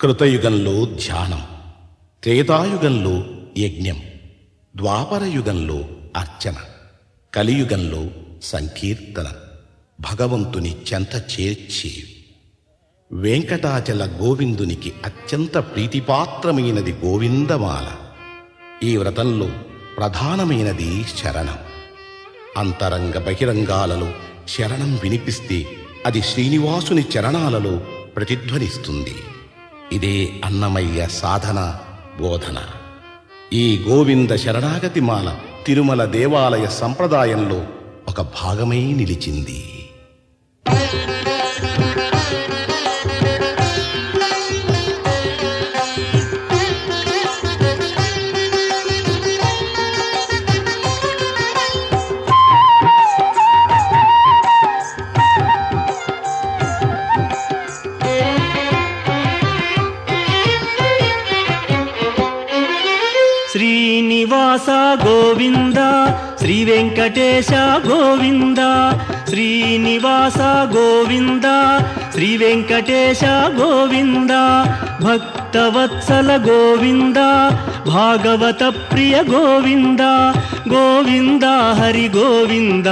కృతయుగంలో ధ్యానం, త్రేతాయుగంలో యజ్ఞం, ద్వాపరయుగంలో అర్చన, కలియుగంలో సంకీర్తన, భగవంతుని చెంత చేర్చి వెంకటాచల గోవిందునికి అత్యంత ప్రీతిపాత్రమైనది గోవిందమాల. ఈ వ్రతంలో ప్రధానమైనది శరణం. అంతరంగ బహిరంగాలలో శరణం వినిపిస్తే అది శ్రీనివాసుని చరణాలలో ప్రతిధ్వనిస్తుంది. ఇదే అన్నమయ్య సాధన బోధన. ఈ గోవింద శరణాగతి మాల తిరుమల దేవాలయ సంప్రదాయంలో ఒక భాగమై నిలిచింది. శ్రీనివాస గోవింద, శ్రీ వెంకటేశ గోవింద. శ్రీనివాస గోవింద, శ్రీ వెంకటేశ గోవింద. భక్తవత్సల గోవింద, భాగవత ప్రియ గోవింద. గోవింద హరి గోవింద,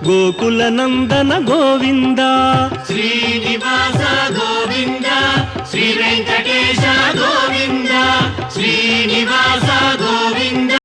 గోకుల నందన గోవింద. శ్రీనివాస గోవింద, శ్రీ వెంకటేశ గోవింద. శ్రీనివాస గోవింద.